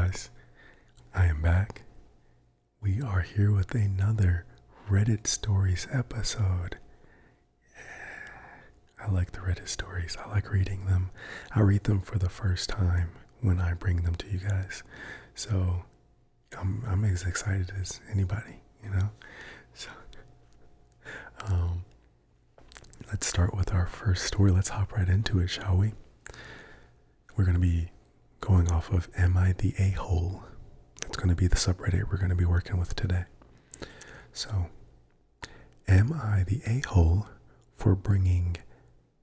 guys, I am back. We are here with another Reddit Stories episode. I like the Reddit stories. I like reading them. I read them for the first time when I bring them to you guys. So I'm as excited as anybody, you know? So let's start with our first story. Let's hop right into it, shall we? We're going to be going off of Am I the A-Hole? It's going to be the subreddit we're going to be working with today. So, am I the a-hole for bringing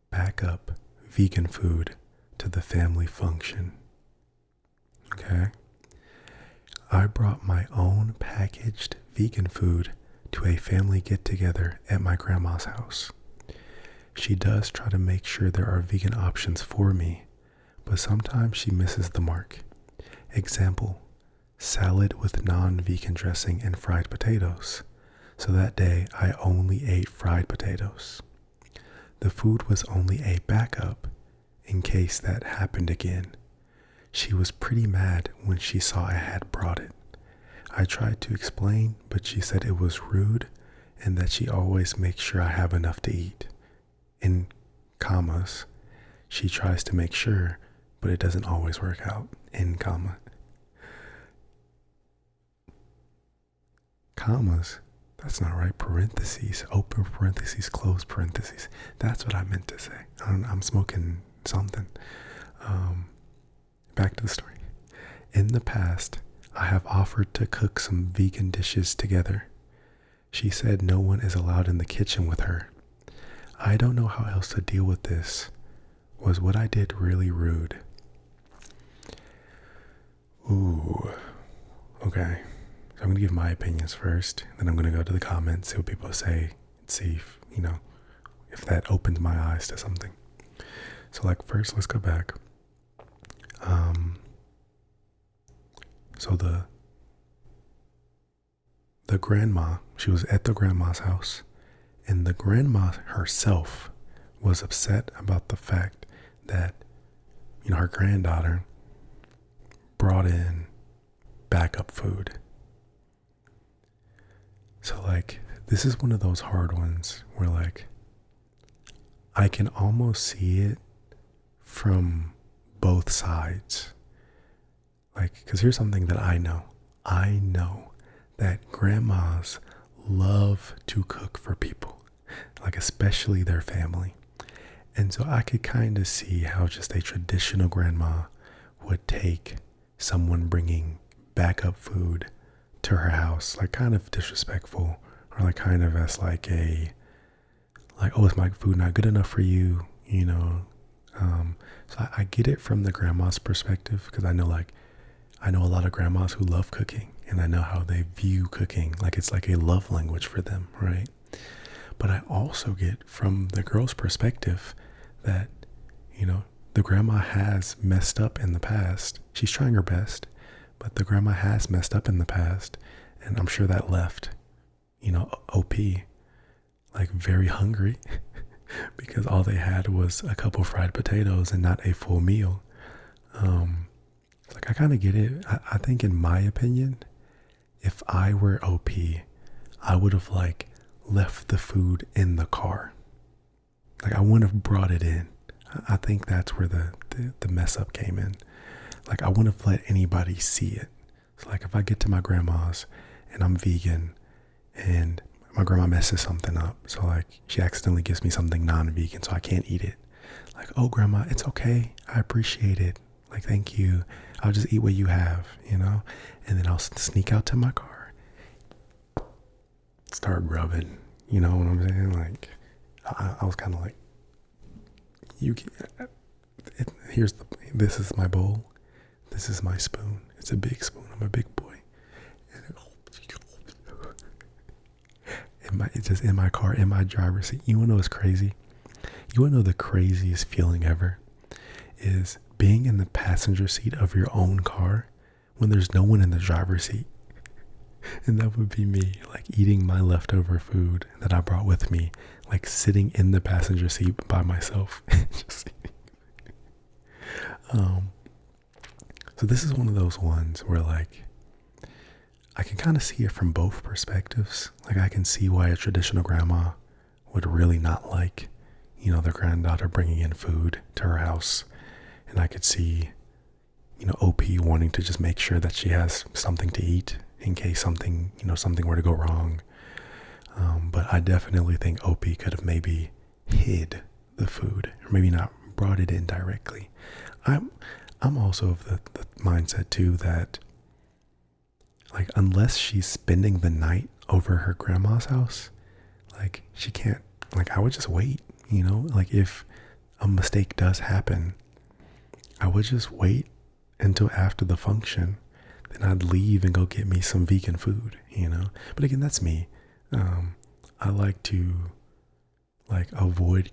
backup vegan food to the family function? Okay. I brought my own packaged vegan food to a family get-together at my grandma's house. She does try to make sure there are vegan options for me, but sometimes she misses the mark. Example, salad with non-vegan dressing and fried potatoes. So that day, I only ate fried potatoes. The food was only a backup in case that happened again. She was pretty mad when she saw I had brought it. I tried to explain, but she said it was rude and that she always makes sure I have enough to eat. In commas, she tries to make sure, but it doesn't always work out. In comma. Commas. That's not right. Parentheses. Open parentheses. Close parentheses. That's what I meant to say. I'm smoking something. Back to the story. In the past, I have offered to cook some vegan dishes together. She said no one is allowed in the kitchen with her. I don't know how else to deal with this. Was what I did really rude? Ooh. Okay. So I'm going to give my opinions first, then I'm going to go to the comments, see what people say, and see if, if that opens my eyes to something. So first, let's go back. So the grandma, she was at the grandma's house, and the grandma herself was upset about the fact that, her granddaughter brought in backup food. So this is one of those hard ones where I can almost see it from both sides. Because here's something that I know. I know that grandmas love to cook for people, especially their family. And so I could kind of see how just a traditional grandma would take someone bringing backup food to her house, kind of disrespectful, or kind of as oh, is my food not good enough for you? So I get it from the grandma's perspective, because I know I know a lot of grandmas who love cooking, and I know how they view cooking, it's a love language for them, right? But I also get from the girl's perspective that, the grandma has messed up in the past. She's trying her best, but the grandma has messed up in the past, and I'm sure that left, OP, very hungry because all they had was a couple fried potatoes and not a full meal. I kind of get it. I think in my opinion, if I were OP, I would have left the food in the car. I wouldn't have brought it in. I think that's where the mess up came in. I wouldn't have let anybody see it. So if I get to my grandma's and I'm vegan and my grandma messes something up, so she accidentally gives me something non-vegan so I can't eat it. Oh grandma, it's okay. I appreciate it. Thank you. I'll just eat what you have, And then I'll sneak out to my car, start grubbing. You know what I'm saying? I was kind of this is my bowl. This is my spoon. It's a big spoon. I'm a big boy. It's just in my car, in my driver's seat. You want to know what's crazy? You want to know the craziest feeling ever? Is being in the passenger seat of your own car when there's no one in the driver's seat. And that would be me, eating my leftover food that I brought with me, sitting in the passenger seat by myself. Just So this is one of those ones where like I can kind of see it from both perspectives. Like I can see why a traditional grandma would really not like, their granddaughter bringing in food to her house. And I could see, OP wanting to just make sure that she has something to eat in case something were to go wrong. But I definitely think OP could have maybe hid the food or maybe not brought it in directly. I'm also of the mindset too that like unless she's spending the night over her grandma's house, like she can't, like I would just wait, like if a mistake does happen, I would just wait until after the function. Then I'd leave and go get me some vegan food, But again, that's me. I like to avoid,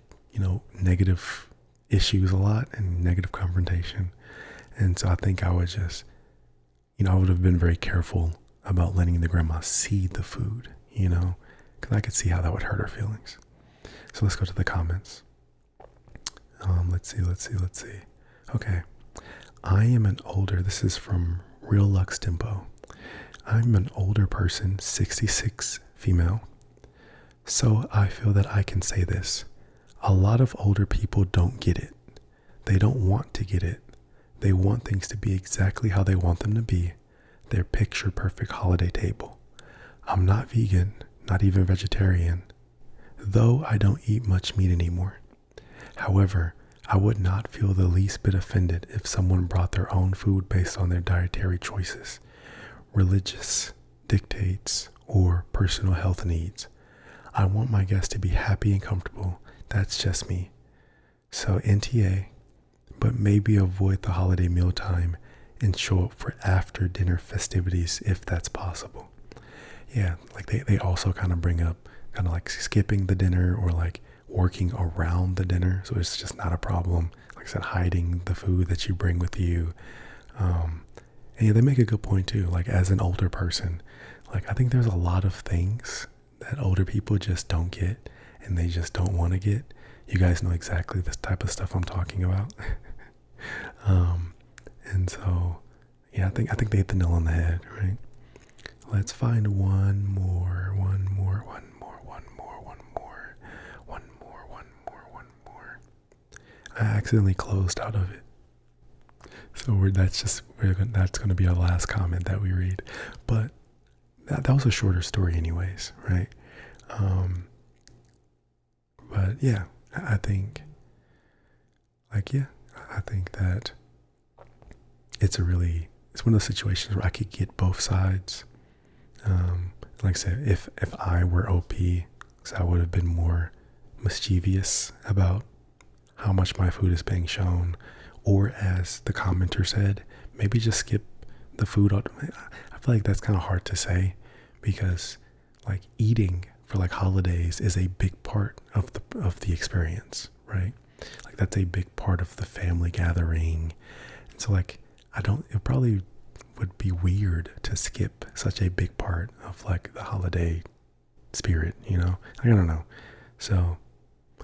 negative issues a lot and negative confrontation. And so I think I would just, I would have been very careful about letting the grandma see the food, because I could see how that would hurt her feelings. So let's go to the comments. Let's see. Okay. This is from Real Lux Tempo. I'm an older person, 66, female. So I feel that I can say this. A lot of older people don't get it. They don't want to get it. They want things to be exactly how they want them to be. Their picture perfect holiday table. I'm not vegan, not even vegetarian, though I don't eat much meat anymore. However, I would not feel the least bit offended if someone brought their own food based on their dietary choices, religious dictates, or personal health needs. I want my guests to be happy and comfortable. That's just me. So NTA, but maybe avoid the holiday mealtime and show up for after dinner festivities if that's possible. Yeah, like they also kind of bring up kind of like skipping the dinner or like working around the dinner, so it's just not a problem. Like I said, hiding the food that you bring with you. And yeah, they make a good point too. Like as an older person, like I think there's a lot of things that older people just don't get and they just don't want to get. You guys know exactly this type of stuff I'm talking about. And so yeah, I think they hit the nail on the head, right? Let's find one more. I accidentally closed out of it. So that's going to be our last comment that we read. But that was a shorter story anyways, right? But yeah, I think that it's one of those situations where I could get both sides. Like I said, if I were OP, because I would have been more mischievous about how much my food is being shown, or as the commenter said, maybe just skip the food. I feel like that's kind of hard to say because like eating for like holidays is a big part of the experience, right? Like that's a big part of the family gathering. And so like it probably would be weird to skip such a big part of like the holiday spirit, I don't know. So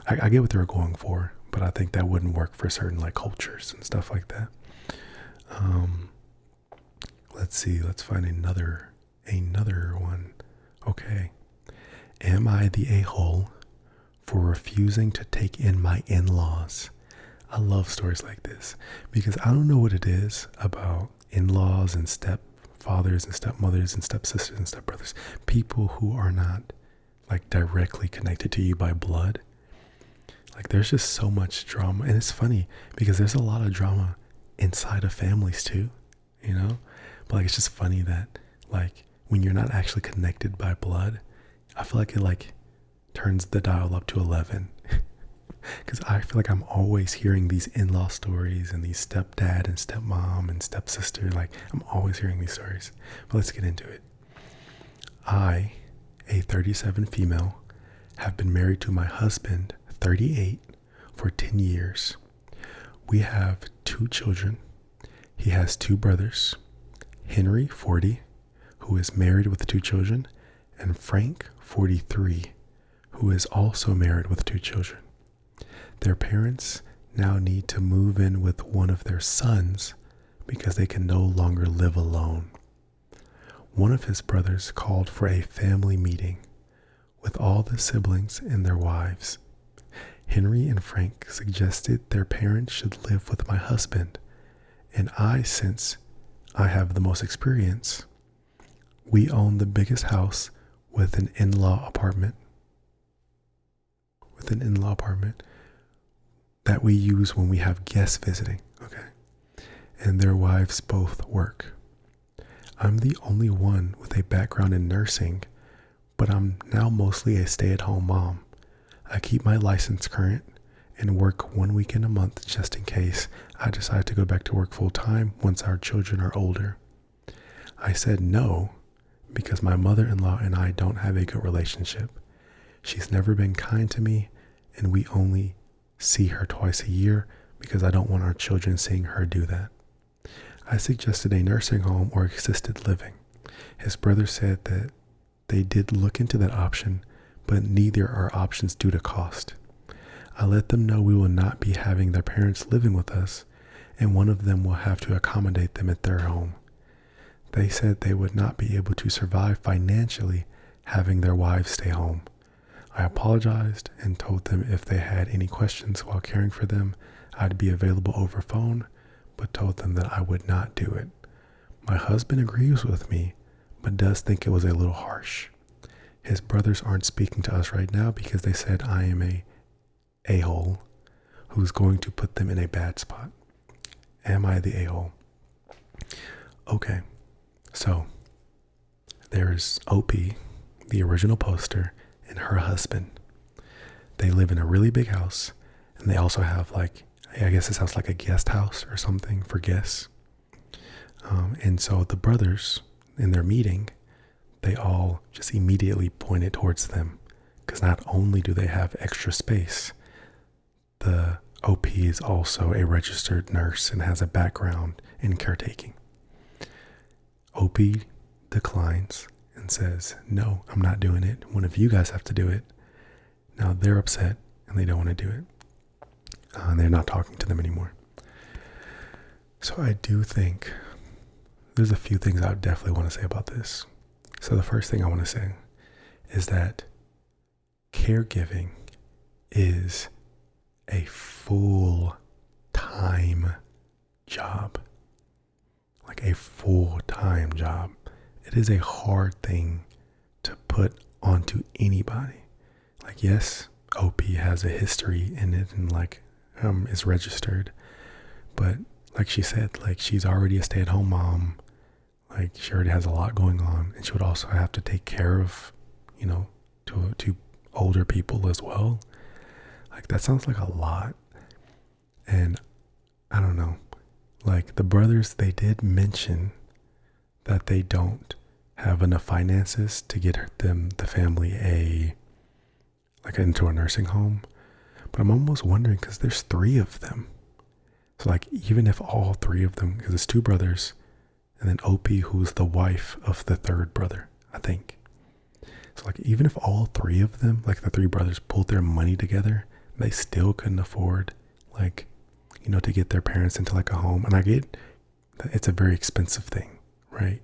I get what they were going for, but I think that wouldn't work for certain like cultures and stuff like that. Let's see. Let's find another one. Okay. Am I the a-hole for refusing to take in my in-laws? I love stories like this because I don't know what it is about in-laws and stepfathers and stepmothers and stepsisters and stepbrothers, people who are not like directly connected to you by blood. Like there's just so much drama, and it's funny because there's a lot of drama inside of families too, but like it's just funny that like when you're not actually connected by blood, I feel like it like turns the dial up to 11 because I feel like I'm always hearing these in-law stories and these stepdad and stepmom and stepsister, like I'm always hearing these stories. But let's get into it. I, a 37 female, have been married to my husband, 38, for 10 years. We have 2 children. He has 2 brothers, Henry, 40, who is married with 2 children, and Frank, 43, who is also married with 2 children. Their parents now need to move in with one of their sons because they can no longer live alone. One of his brothers called for a family meeting with all the siblings and their wives. Henry and Frank suggested their parents should live with my husband, and since I have the most experience, we own the biggest house with an in-law apartment. That we use when we have guests visiting, okay? And their wives both work. I'm the only one with a background in nursing, but I'm now mostly a stay-at-home mom. I keep my license current and work 1 weekend a month just in case I decide to go back to work full-time once our children are older. I said no because my mother-in-law and I don't have a good relationship. She's never been kind to me, and we only see her twice a year because I don't want our children seeing her do that. I suggested a nursing home or assisted living. His brother said that they did look into that option, but neither are options due to cost. I let them know we will not be having their parents living with us, and one of them will have to accommodate them at their home. They said they would not be able to survive financially having their wives stay home. I apologized and told them if they had any questions while caring for them, I'd be available over phone, but told them that I would not do it. My husband agrees with me, but does think it was a little harsh. His brothers aren't speaking to us right now because they said I am a a-hole who's going to put them in a bad spot. Am I the a-hole? Okay, so there's OP, the original poster, and her husband. They live in a really big house, and they also have I guess this house like a guest house or something for guests. And so the brothers in their meeting, they all just immediately pointed towards them because not only do they have extra space, the OP is also a registered nurse and has a background in caretaking. OP declines and says, no, I'm not doing it. One of you guys have to do it. Now they're upset and they don't want to do it. And they're not talking to them anymore. So I do think there's a few things I would definitely want to say about this. So the first thing I want to say is that caregiving is a full-time job. Like a full-time job. It is a hard thing to put onto anybody. Like, yes, OP has a history in it and is registered, but like she said, she's already a stay-at-home mom. She already has a lot going on, and she would also have to take care of, two older people as well. That sounds like a lot. And I don't know, the brothers, they did mention that they don't have enough finances to get the family into a nursing home. But I'm almost wondering, because there's 3 of them. So even if all 3 of them, because it's 2 brothers, and then OP, who's the wife of the 3rd brother, I think. So even if all 3 of them, the 3 brothers, pulled their money together, they still couldn't afford, to get their parents into a home. And I get that it's a very expensive thing, right?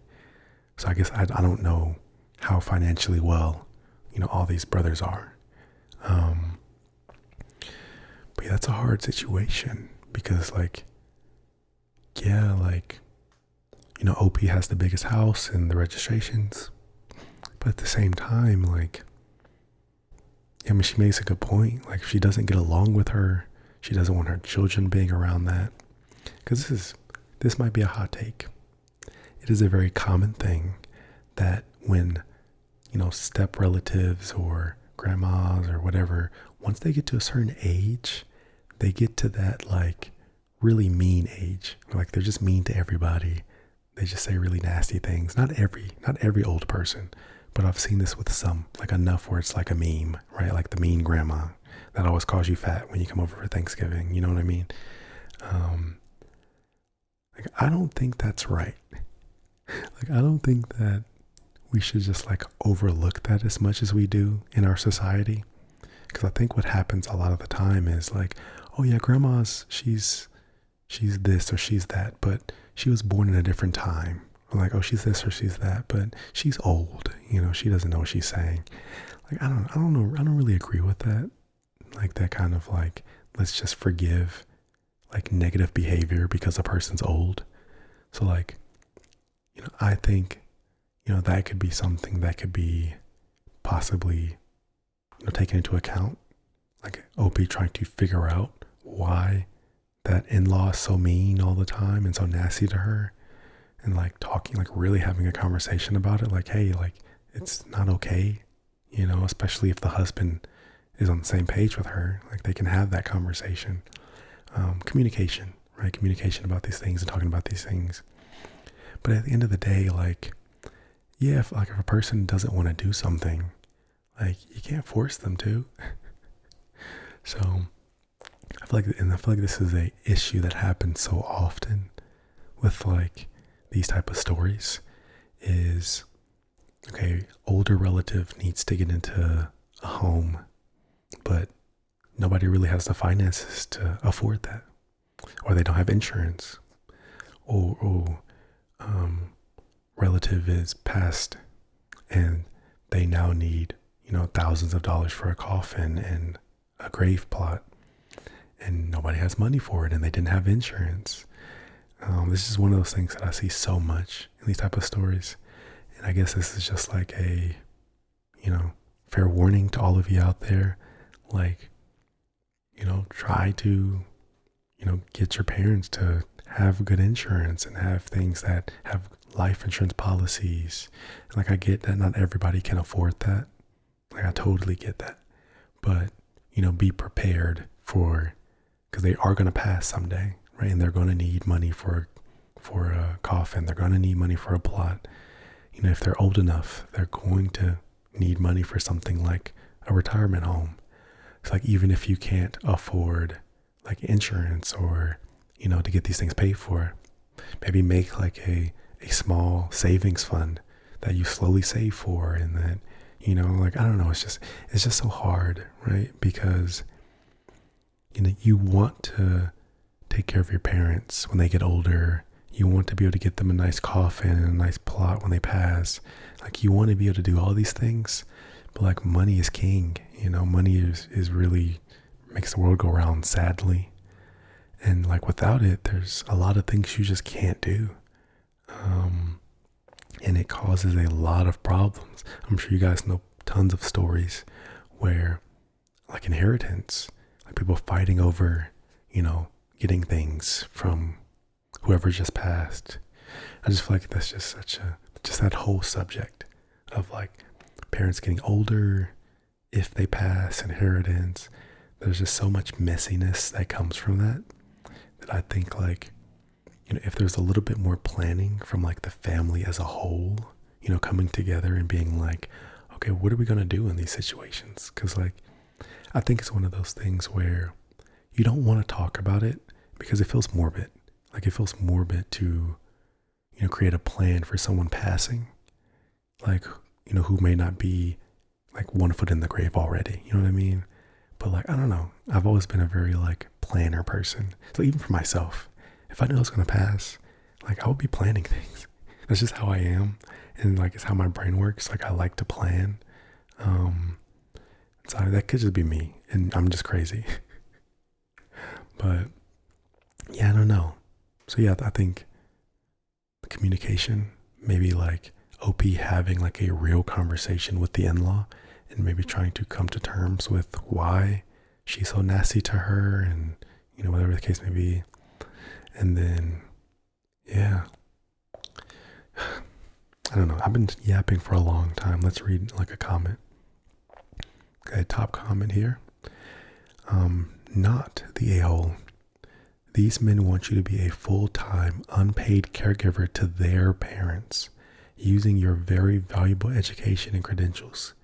So I guess I don't know how financially well, all these brothers are. But yeah, that's a hard situation because OP has the biggest house and the registrations, but at the same time, she makes a good point. If she doesn't get along with her, she doesn't want her children being around that. Because this might be a hot take. It is a very common thing that when, step relatives or grandmas or whatever, once they get to a certain age, they get to that really mean age. They're just mean to everybody. They just say really nasty things. Not every old person, but I've seen this with some, enough where it's a meme, right? The mean grandma that always calls you fat when you come over for Thanksgiving. You know what I mean? I don't think that's right. I don't think that we should just overlook that as much as we do in our society. Because I think what happens a lot of the time is oh yeah, grandma's, she's she's this or she's that, but she was born in a different time. Or like, oh, she's this or she's that, but she's old. She doesn't know what she's saying. Like, I don't know. I don't really agree with that. Like that kind of like, let's just forgive like negative behavior because a person's old. So like, I think, that could be something that could be possibly, taken into account. Like Opie trying to figure out why that in-law is so mean all the time and so nasty to her, and like talking, like really having a conversation about it. Like, hey, like it's not okay, especially if the husband is on the same page with her. Like they can have that conversation. Communication, right? Communication about these things and talking about these things. But at the end of the day, like, yeah, if a person doesn't want to do something, like you can't force them to. So I feel like this is a issue that happens so often with like these type of stories is, okay, older relative needs to get into a home, but nobody really has the finances to afford that, or they don't have insurance, or relative is passed and they now need, thousands of dollars for a coffin and a grave plot, and nobody has money for it and they didn't have insurance. This is one of those things that I see so much in these type of stories. And I guess this is just like a, fair warning to all of you out there. Like, try to, get your parents to have good insurance and have things that have life insurance policies. And like, I get that not everybody can afford that. Like, I totally get that. But, be prepared because they are going to pass someday, right? And they're going to need money for a coffin. They're going to need money for a plot. If they're old enough, they're going to need money for something like a retirement home. It's like, even if you can't afford like insurance or, to get these things paid for, maybe make like a small savings fund that you slowly save for. And then, like, I don't know, it's just so hard, right? Because, you want to take care of your parents when they get older. You want to be able to get them a nice coffin and a nice plot when they pass. Like, you want to be able to do all these things, but like, money is king. Money is really makes the world go round, sadly. And like, without it, there's a lot of things you just can't do. And it causes a lot of problems. I'm sure you guys know tons of stories where like inheritance, like people fighting over, getting things from whoever just passed. I just feel like that's just just that whole subject of like parents getting older, if they pass, inheritance. There's just so much messiness that comes from that I think like, if there's a little bit more planning from like the family as a whole, coming together and being like, okay, what are we going to do in these situations? Because like, I think it's one of those things where you don't want to talk about it because it feels morbid. Like, it feels morbid to, create a plan for someone passing, like, who may not be like 1 foot in the grave already. You know what I mean? But like, I don't know. I've always been a very like planner person. So even for myself, if I knew I was going to pass, like, I would be planning things. That's just how I am. And like, it's how my brain works. Like, I like to plan. So that could just be me, and I'm just crazy. But yeah, I don't know. So yeah, I think the communication, maybe like OP having like a real conversation with the in-law and maybe trying to come to terms with why she's so nasty to her, and whatever the case may be. And then yeah, I don't know, I've been yapping for a long time. Let's read like a comment. Okay, top comment here. Not the a-hole. These men want you to be a full-time, unpaid caregiver to their parents, using your very valuable education and credentials,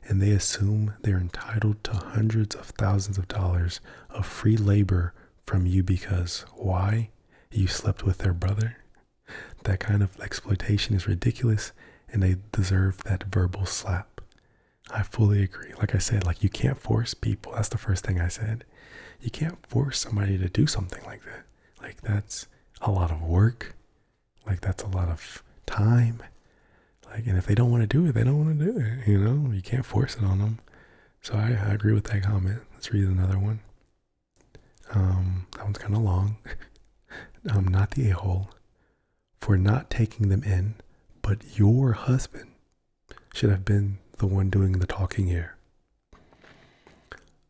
and they assume they're entitled to hundreds of thousands of dollars of free labor from you because, why? You slept with their brother? That kind of exploitation is ridiculous, and they deserve that verbal slap. I fully agree. Like I said, like, you can't force people. That's the first thing I said. You can't force somebody to do something like that. Like, that's a lot of work. Like, that's a lot of time. Like, and if they don't want to do it, they don't want to do it. You know, you can't force it on them. So I agree with that comment. Let's read another one. That one's kind of long. Not the a-hole. For not taking them in, but your husband should have been the one doing the talking here.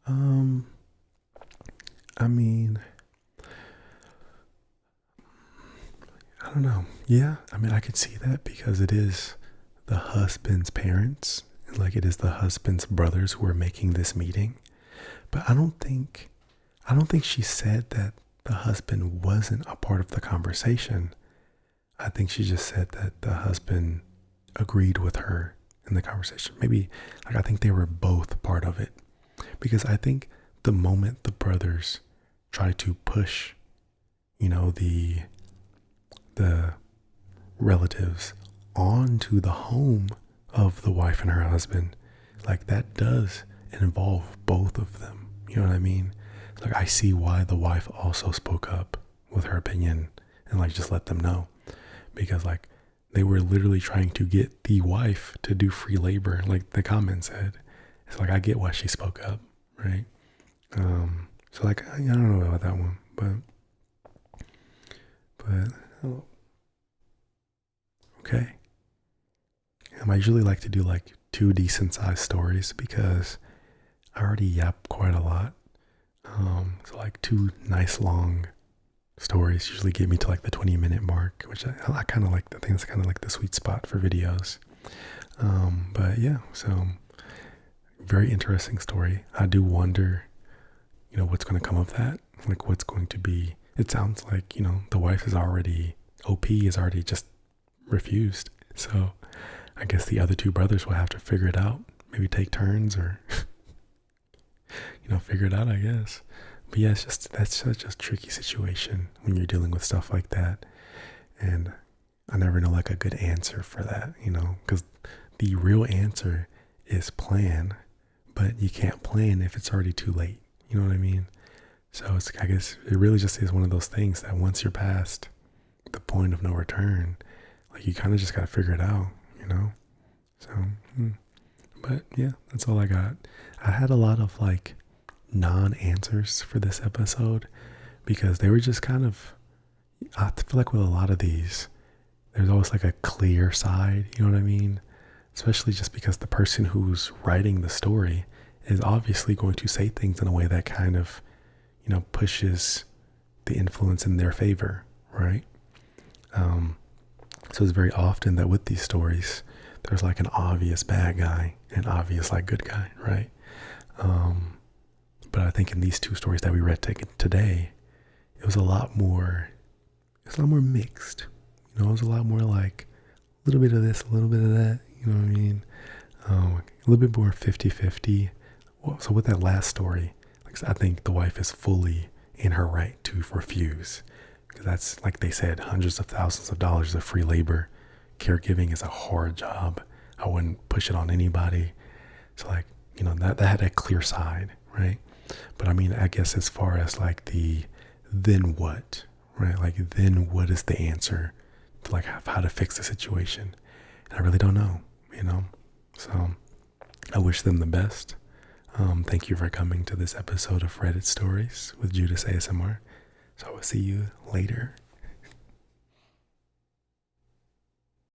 I mean, I don't know. Yeah, I mean, I could see that because it is the husband's parents, and like it is the husband's brothers who are making this meeting. But I don't think she said that the husband wasn't a part of the conversation. I think she just said that the husband agreed with her in the conversation. Maybe, like, I think they were both part of it. Because I think the moment the brothers try to push, you know, the relatives onto the home of the wife and her husband, like, that does involve both of them. You know what I mean? Like, I see why the wife also spoke up with her opinion and like just let them know, because like they were literally trying to get the wife to do free labor, like the comment said. It's like, I get why she spoke up, right? So like, I don't know about that one, but okay. I usually like to do like 2 decent sized stories because I already yap quite a lot. So like 2 nice long stories usually get me to like the 20-minute mark, which I kind of like. I think that's kind of like the sweet spot for videos. But yeah, so very interesting story. I do wonder, you know, what's going to come of that. Like, what's going to be, it sounds like, you know, the wife is already, OP is already just refused. So I guess the other 2 brothers will have to figure it out. Maybe take turns or, you know, figure it out, I guess. But yeah, it's just, that's such a tricky situation when you're dealing with stuff like that. And I never know like a good answer for that, you know, because the real answer is plan, but you can't plan if it's already too late. You know what I mean? So it's, I guess it really just is one of those things that once you're past the point of no return, like you kind of just got to figure it out, you know? So, but yeah, that's all I got. I had a lot of like non-answers for this episode because they were just kind of, I feel like with a lot of these, there's always like a clear side, you know what I mean? Especially just because the person who's writing the story is obviously going to say things in a way that kind of, you know, pushes the influence in their favor, right? So it's very often that with these stories, there's like an obvious bad guy and obvious like good guy, right? But I think in these 2 stories that we read today, it was a lot more mixed. You know, it was a lot more like a little bit of this, a little bit of that, you know what I mean? A little bit more 50-50. So with that last story, like, I think the wife is fully in her right to refuse, because that's, like they said, hundreds of thousands of dollars of free labor. Caregiving is a hard job. I wouldn't push it on anybody. So like, you know, that had a clear side, right? But I mean, I guess as far as like the then what, right? Like, then what is the answer to like how to fix the situation? And I really don't know, you know? So I wish them the best. Thank you for coming to this episode of Reddit Stories with Judas ASMR. So I will see you later.